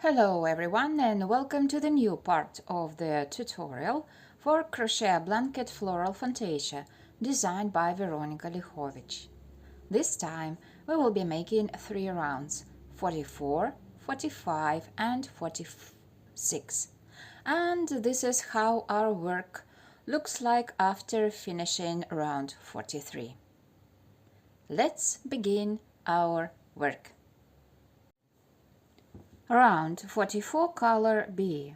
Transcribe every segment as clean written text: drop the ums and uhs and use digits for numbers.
Hello everyone and welcome to the new part of the tutorial for Crochet Blanket Floral Fantasia designed by Veronica Liachovic. This time we will be making 3 rounds, 44, 45 and 46. And this is how our work looks like after finishing round 43. Let's begin our work. Round 44, color B.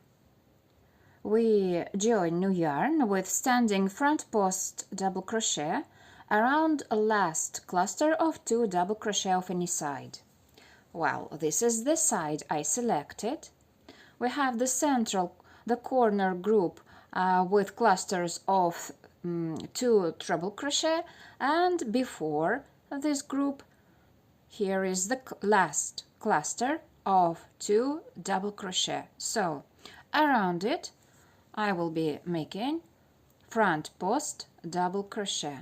We join new yarn with standing front post double crochet around a last cluster of 2 double crochet of any side. Well, this is the side I selected. We have the corner group with clusters of 2 treble crochet, and before this group here is the last cluster of 2 double crochet. So around it I will be making front post double crochet.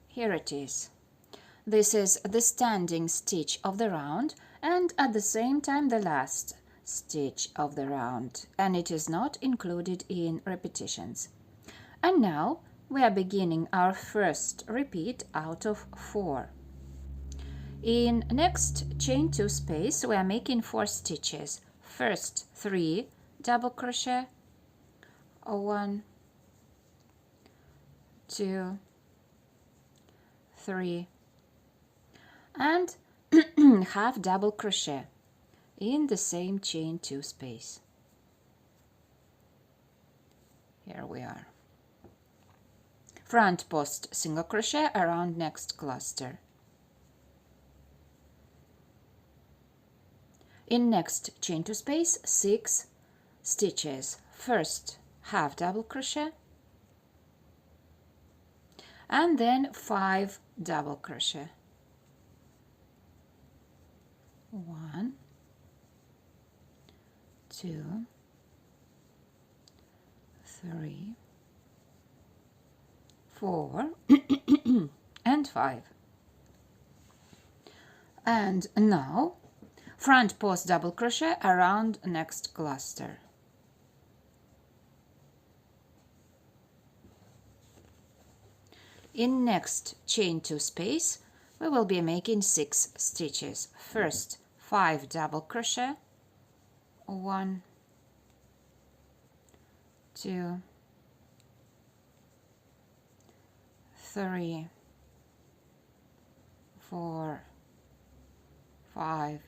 Here it is. This is the standing stitch of the round and at the same time the last stitch of the round, and it is not included in repetitions. And now we are beginning our first repeat out of 4. In next chain 2 space we are making 4 stitches. First 3 double crochet, 1, 2, 3, and half double crochet in the same chain 2 space. Here we are. Front post single crochet around next cluster. In next chain 2 space 6 stitches. First half double crochet and then 5 double crochet. 1, 2, 3, 4 and 5. And now front post double crochet around next cluster. In next chain 2 space we will be making 6 stitches. First 5 double crochet, 1, 2, 3, 4, 5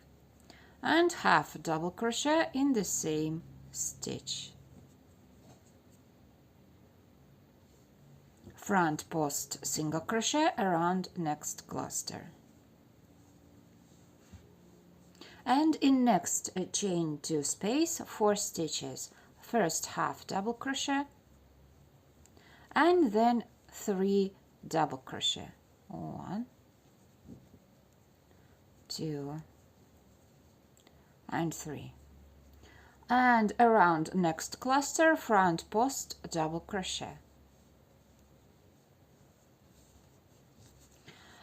and half double crochet in the same stitch. Front post single crochet around next cluster. And in next chain 2 space 4 stitches. First half double crochet and then 3 double crochet. 1, 2 and 3. And around next cluster front post double crochet.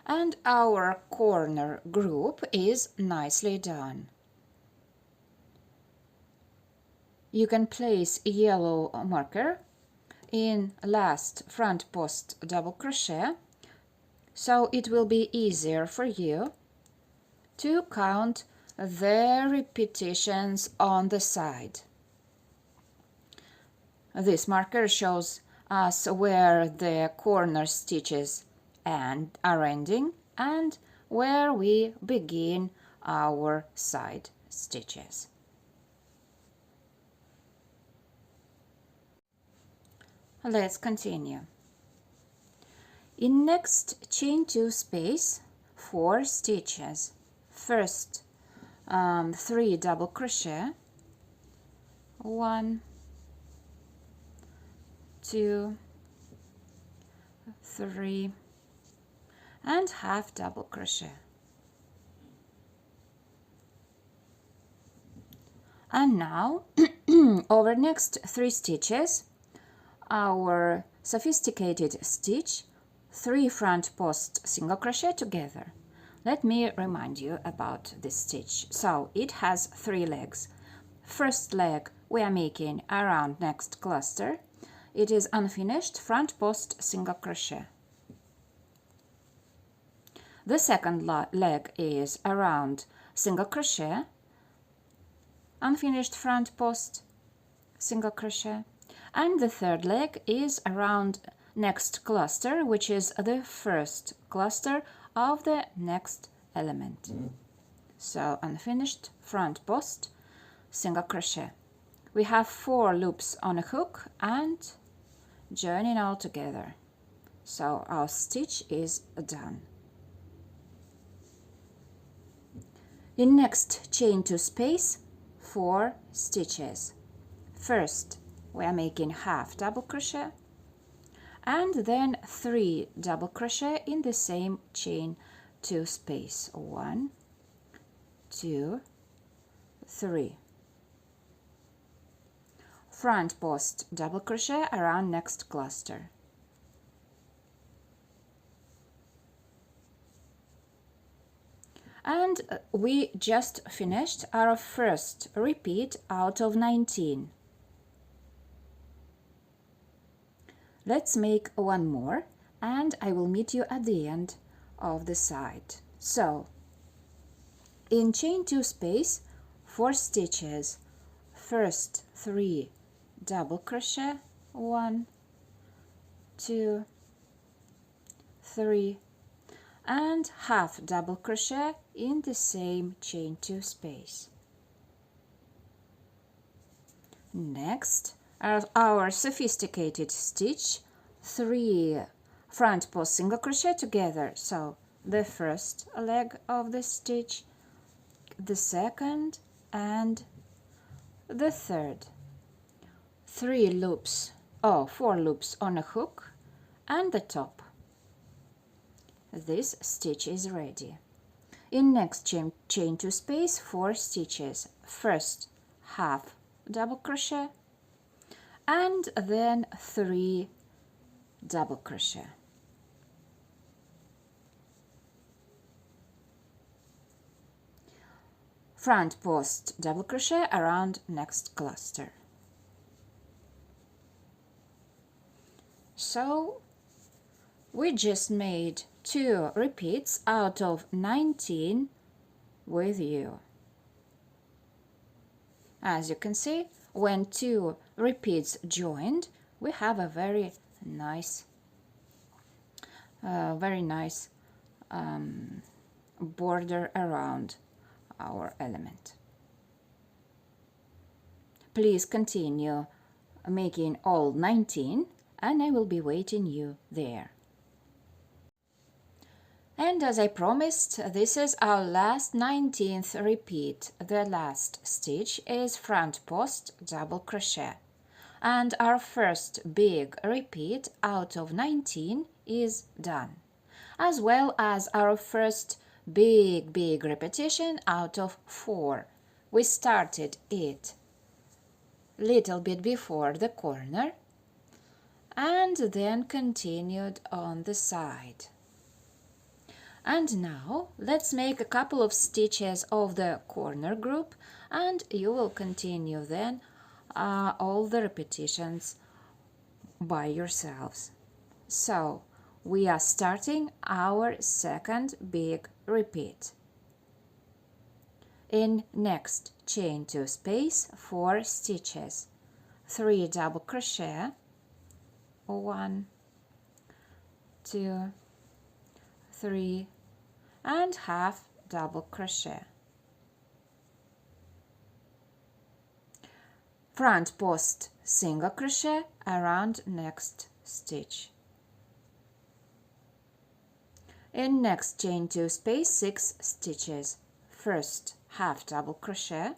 And our corner group is nicely done. You can place a yellow marker in last front post double crochet, so it will be easier for you to count the repetitions on the side. This marker shows us where the corner stitches are ending and where we begin our side stitches. Let's continue. In next chain 2 space 4 stitches. First 3 double crochet, 1, 2, 3 and half double crochet. And now over next 3 stitches our sophisticated stitch, 3 front post single crochet together, Let me remind you about this stitch. So it has 3 legs. First leg we are making around next cluster. It is unfinished front post single crochet. The second leg is around single crochet, unfinished front post single crochet, and the third leg is around next cluster, which is the first cluster of the next element. So unfinished front post single crochet. We have 4 loops on a hook and joining all together. So our stitch is done. In next chain 2 space, 4 stitches. First we are making half double crochet and then 3 double crochet in the same chain 2 space. 1, 2, 3. Front post double crochet around next cluster. And we just finished our first repeat out of 19. Let's make one more and I will meet you at the end of the side. So in chain 2 space, 4 stitches. First 3 double crochet, 1, 2, 3, and half double crochet in the same chain 2 space. Next, our sophisticated stitch, 3 front post single crochet together. So the first leg of the stitch, the second and the third. 4 loops on a hook and the top. This stitch is ready. In next chain 2 space, 4 stitches. First half double crochet and then 3 double crochet. Front post double crochet around next cluster. So we just made 2 repeats out of 19 with you. As you can see, when 2 repeats joined, we have a very nice border around our element. Please continue making all 19 and I will be waiting you there. And as I promised, this is our last 19th repeat. The last stitch is front post double crochet. And our first big repeat out of 19 is done. As well as our first big repetition out of 4. We started it little bit before the corner and then continued on the side. And now let's make a couple of stitches of the corner group and you will continue then all the repetitions by yourselves. So we are starting our second big repeat. In next chain 2 space, 4 stitches, 3 double crochet, 1, 2, 3 and half double crochet. Front post single crochet around next stitch. In next chain 2 space, 6 stitches. First half double crochet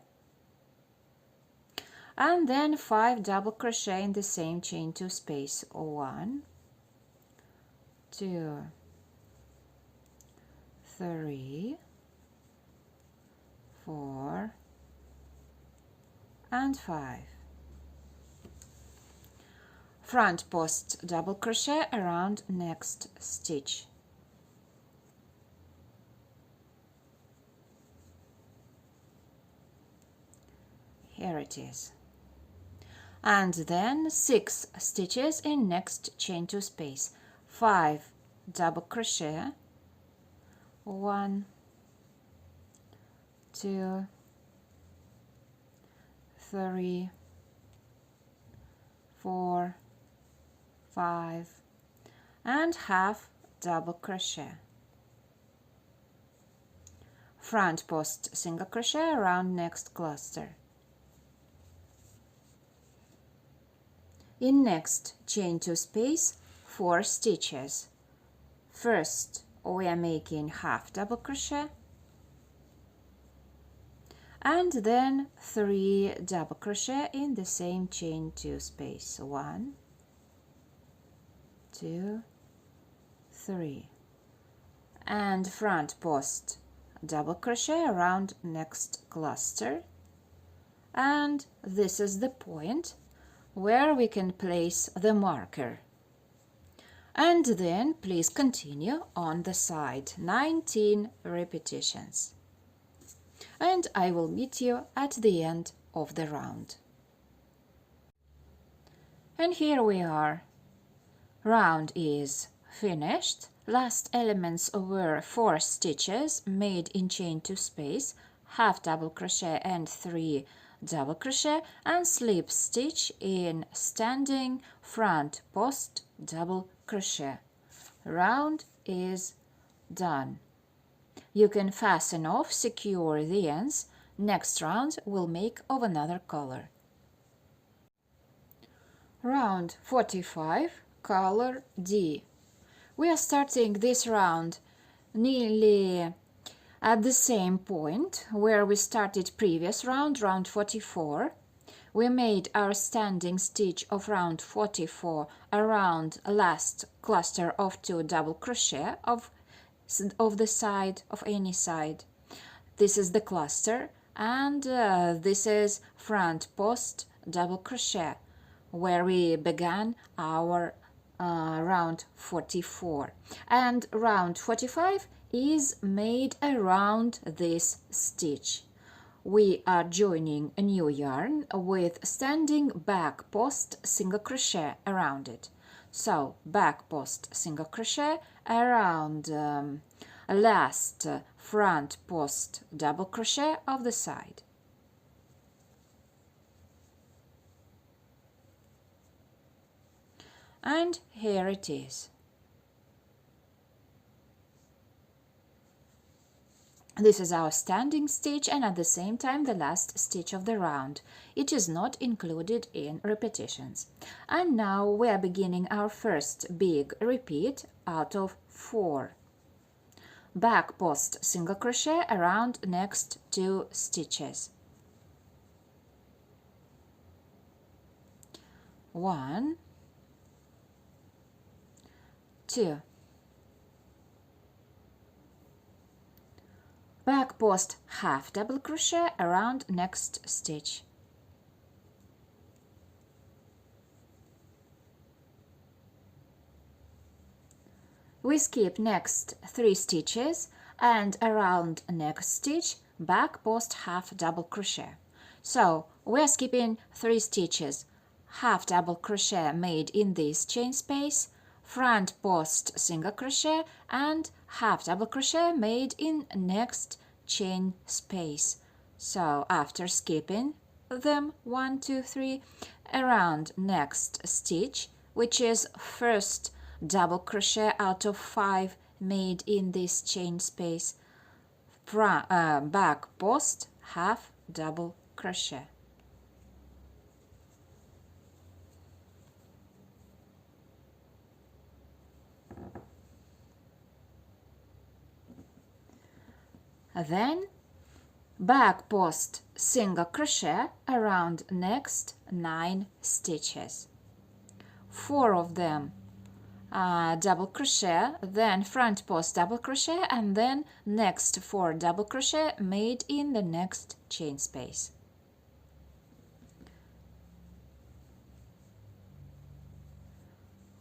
and then 5 double crochet in the same chain 2 space. 1, 2, 3, 4 and 5. Front post double crochet around next stitch. here it is. And then 6 stitches in next chain 2 space, 5 double crochet, 1, 2, 3, 4, 5, and half double crochet. Front post single crochet around next cluster. In next chain 2 space, 4 stitches. First we are making half double crochet and then 3 double crochet in the same chain 2 space, 1, 2, 3, and front post double crochet around next cluster, and this is the point where we can place the marker. And then please continue on the side, 19 repetitions. And I will meet you at the end of the round. And here we are. Round is finished. Last elements were 4 stitches made in chain 2 space, half double crochet and 3 double crochet, and slip stitch in standing front post double crochet. Round is done. You can fasten off, secure the ends. Next round we'll make of another color. Round 45, color D. We are starting this round nearly at the same point where we started previous round, round 44. We made our standing stitch of round 44 around last cluster of 2 double crochet of the side of any side. This is the cluster, and this is front post double crochet where we began our round 44, and round 45 is made around this stitch. We are joining a new yarn with standing back post single crochet around it. So back post single crochet around last front post double crochet of the side. And here it is. This is our standing stitch and at the same time the last stitch of the round. It is not included in repetitions. And now we are beginning our first big repeat out of 4. Back post single crochet around next 2 stitches. 1, 2. Back post half double crochet around next stitch. We skip next 3 stitches and around next stitch back post half double crochet. So we are skipping 3 stitches, half double crochet made in this chain space, front post single crochet and half double crochet made in next chain space. So after skipping them 1, 2, 3 around next stitch, which is first double crochet out of 5 made in this chain space, back post half double crochet. Then back post single crochet around next 9 stitches, 4 of them double crochet, then front post double crochet, and then next 4 double crochet made in the next chain space.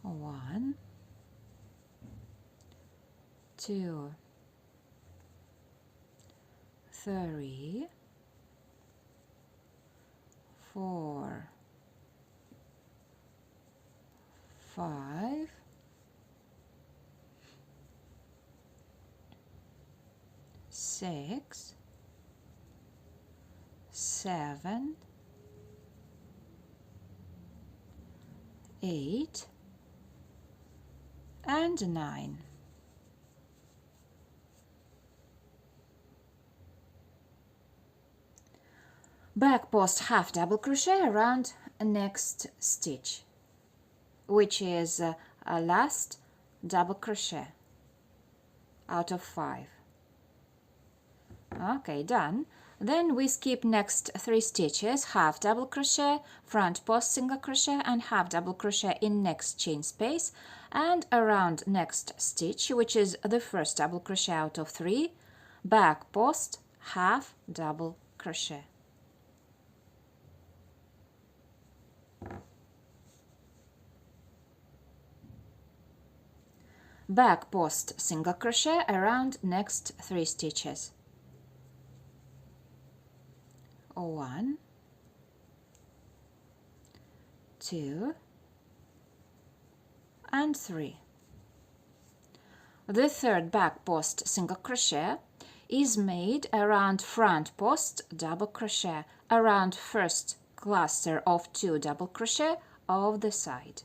One, 2, 3, 4, 5, 6, 7, 8, and 9. Back post half double crochet around next stitch, which is a last double crochet out of 5. Okay, done. Then we skip next 3 stitches, half double crochet, front post single crochet, and half double crochet in next chain space, and around next stitch, which is the first double crochet out of 3, back post half double crochet. Back post single crochet around next 3 stitches. 1, 2, and 3. The third back post single crochet is made around front post double crochet around first cluster of 2 double crochet of the side,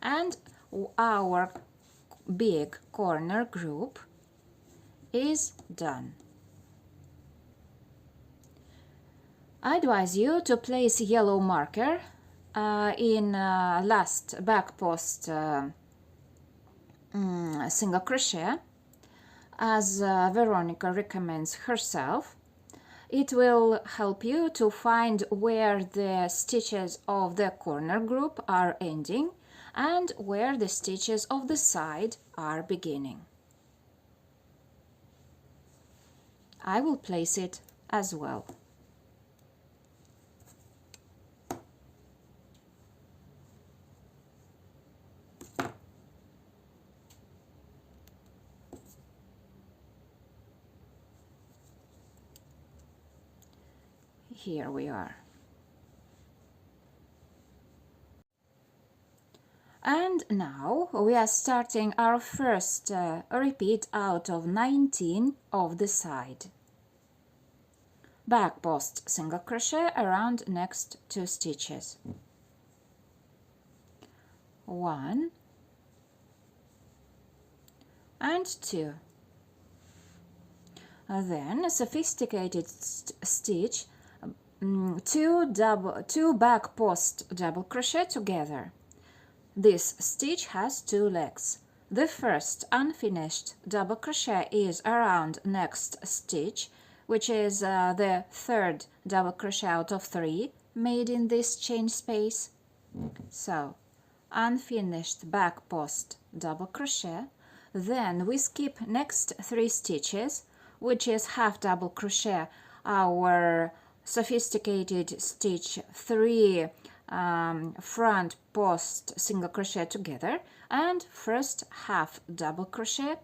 and our big corner group is done. I advise you to place yellow marker in last back post single crochet, as Veronica recommends herself. It will help you to find where the stitches of the corner group are ending and where the stitches of the side are beginning. I will place it as well. Here we are. And now we are starting our first repeat out of 19 of the side. Back post single crochet around next 2 stitches. 1 and 2. Then a sophisticated stitch, 2 back post double crochet together. This stitch has 2 legs. The first unfinished double crochet is around next stitch, which is the third double crochet out of 3 made in this chain space. So, unfinished back post double crochet. Then we skip next 3 stitches, which is half double crochet, our sophisticated stitch 3 front post single crochet together, and first half double crochet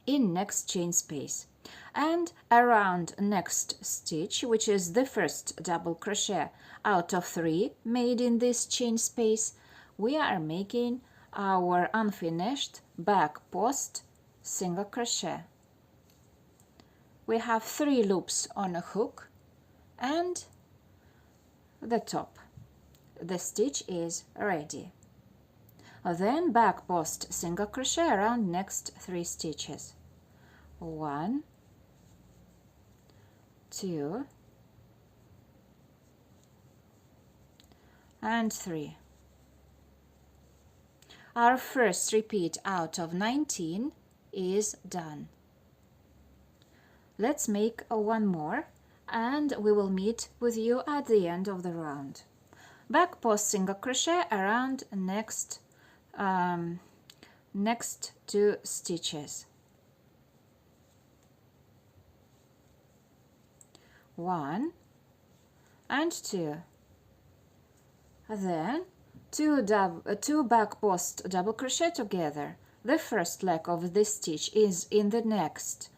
in next chain space, and around next stitch, which is the first double crochet out of 3 made in this chain space, we are making our unfinished back post single crochet. We have 3 loops on a hook and the top. The stitch is ready. Then back post single crochet around next 3 stitches. 1, 2, and 3. Our first repeat out of 19 is done. Let's make one more, and we will meet with you at the end of the round. Back post single crochet around next 2 stitches. 1 and 2. Then 2 back post double crochet together. The first leg of this stitch is in the next,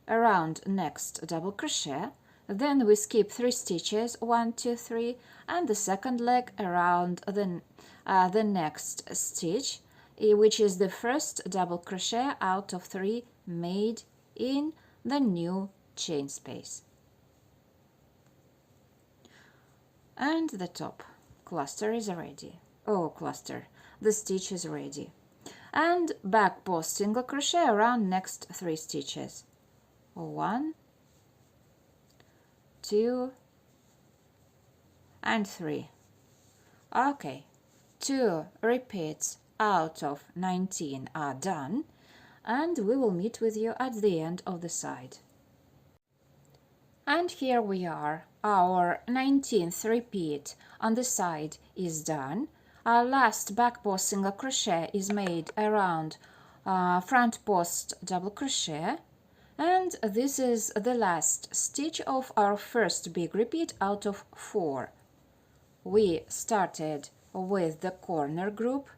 around next double crochet. Then we skip 3 stitches, 1, 2, 3, and the second leg around the next stitch, which is the first double crochet out of 3 made in the new chain space. And the top cluster is ready. The stitch is ready. And back post single crochet around next 3 stitches. 1, 2, and 3. Okay, 2 repeats out of 19 are done, and we will meet with you at the end of the side. And here we are. Our 19th repeat on the side is done. Our last back post single crochet is made around front post double crochet, and this is the last stitch of our first big repeat out of 4. We started with the corner group.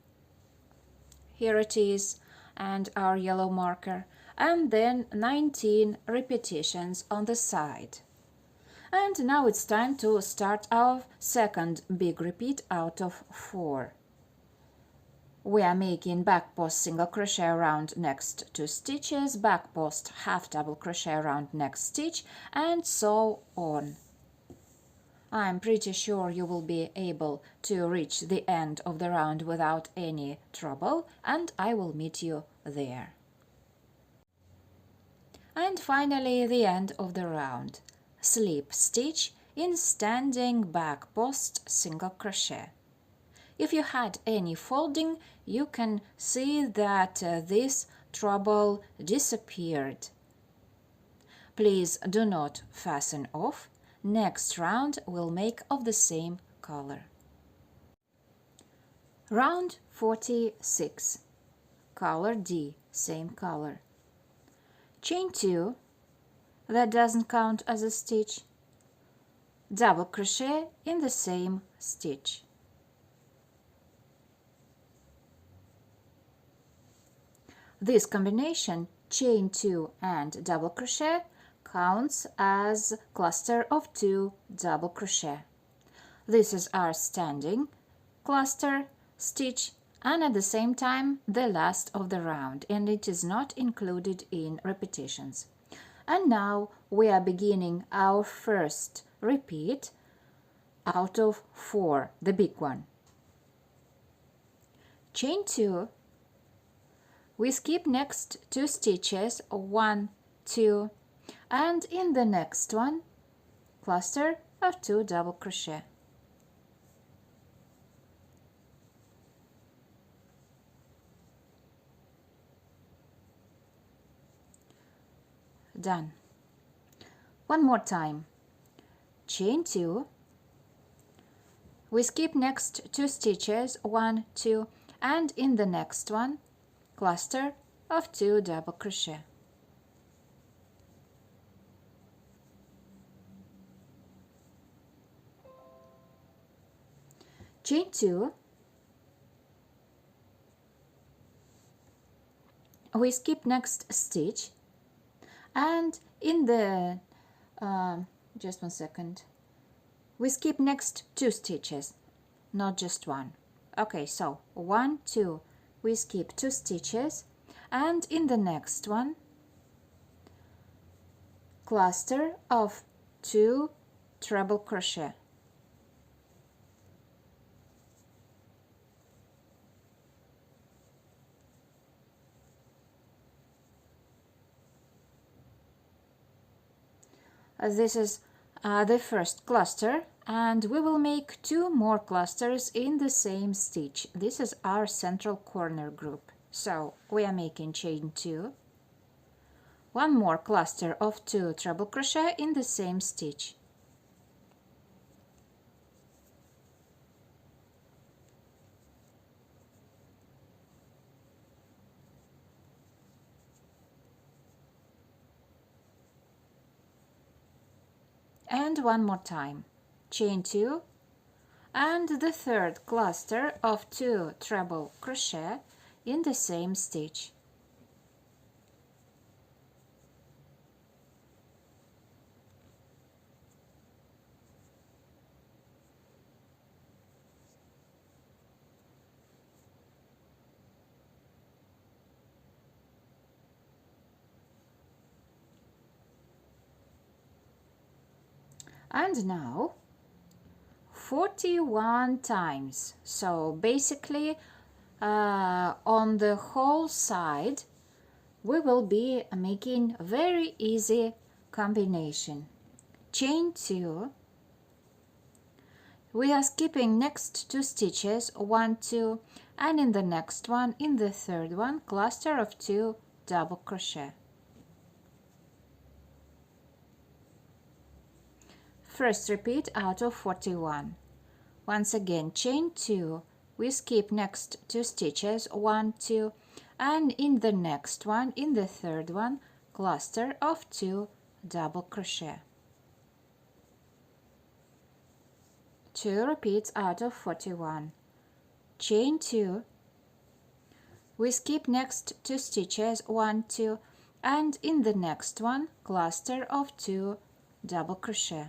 Here it is, and our yellow marker, and then 19 repetitions on the side. And now it's time to start our second big repeat out of 4. We are making back post single crochet around next 2 stitches, back post half double crochet around next stitch, and so on. I'm pretty sure you will be able to reach the end of the round without any trouble, and I will meet you there. And finally, the end of the round. Slip stitch in standing back post single crochet. If you had any folding, you can see that this trouble disappeared. Please do not fasten off. Next round we'll make of the same color. Round 46. Color D, same color. Chain 2. That doesn't count as a stitch. Double crochet in the same stitch. This combination, chain 2 and double crochet, counts as cluster of 2 double crochet. This is our standing cluster stitch, and at the same time the last of the round, and it is not included in repetitions. And now we are beginning our first repeat out of 4, the big one. Chain 2, we skip next 2 stitches, 1, 2, and in the next one, cluster of 2 double crochet. Done. One more time. Chain 2, we skip next 2 stitches, 1, 2, and in the next one, cluster of 2 double crochet. Chain 2, we skip next stitch, and in the just one second, we skip next 2 stitches, not just one. Okay, so 1, 2, we skip 2 stitches, and in the next one, cluster of 2 treble crochet. This is the first cluster, and we will make 2 more clusters in the same stitch. This is our central corner group. So we are making chain 2, 1 more cluster of 2 treble crochet in the same stitch. And 1 more time, chain 2, and the third cluster of 2 treble crochet in the same stitch. And now 41 times. So basically on the whole side we will be making a very easy combination. Chain 2. We are skipping next 2 stitches, 1, 2, and in the next one, in the third one, cluster of 2 double crochet. First repeat out of 41. Once again, chain 2, we skip next 2 stitches, 1, 2, and in the next one, in the third one, cluster of 2 double crochet. 2 repeats out of 41. Chain 2, we skip next 2 stitches, 1, 2, and in the next one, cluster of 2 double crochet.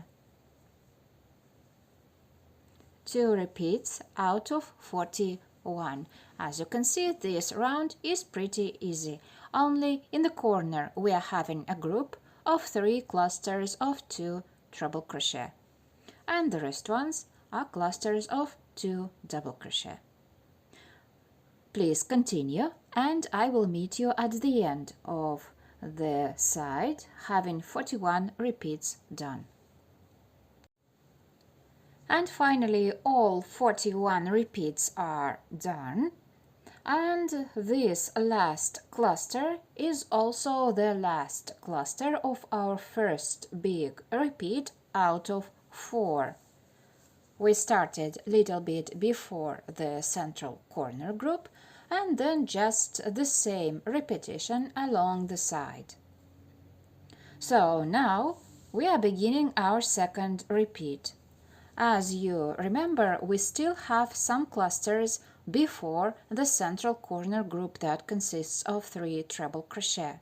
2 repeats out of 41. As you can see, this round is pretty easy. Only in the corner we are having a group of 3 clusters of 2 treble crochet, and the rest ones are clusters of 2 double crochet. Please continue, and I will meet you at the end of the side having 41 repeats done. And finally all 41 repeats are done, and this last cluster is also the last cluster of our first big repeat out of 4. We started a little bit before the central corner group, and then just the same repetition along the side. So now we are beginning our second repeat. As you remember, we still have some clusters before the central corner group that consists of 3 treble crochet.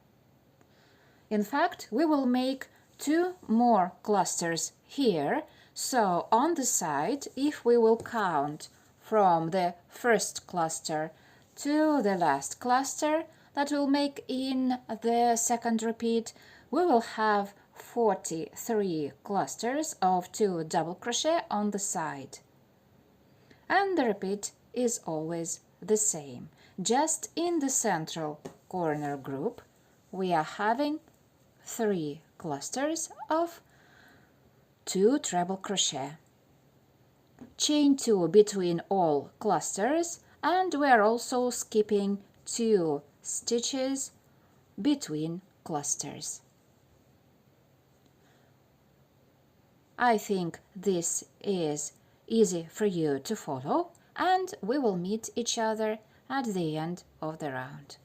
In fact, we will make 2 more clusters here, so on the side, if we will count from the first cluster to the last cluster that we'll make in the second repeat, we will have 43 clusters of 2 double crochet on the side. And the repeat is always the same. Just in the central corner group, we are having 3 clusters of 2 treble crochet. Chain 2 between all clusters, and we are also skipping 2 stitches between clusters. I think this is easy for you to follow, and we will meet each other at the end of the round.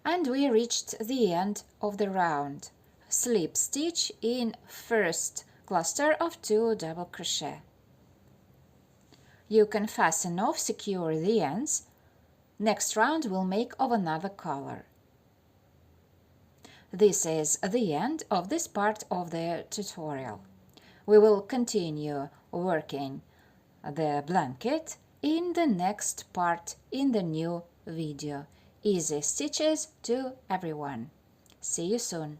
And we reached the end of the round. Slip stitch in first cluster of 2 double crochet. You can fasten off, secure the ends. Next round we'll make of another color. This is the end of this part of the tutorial. We will continue working the blanket in the next part in the new video. Easy stitches to everyone. See you soon.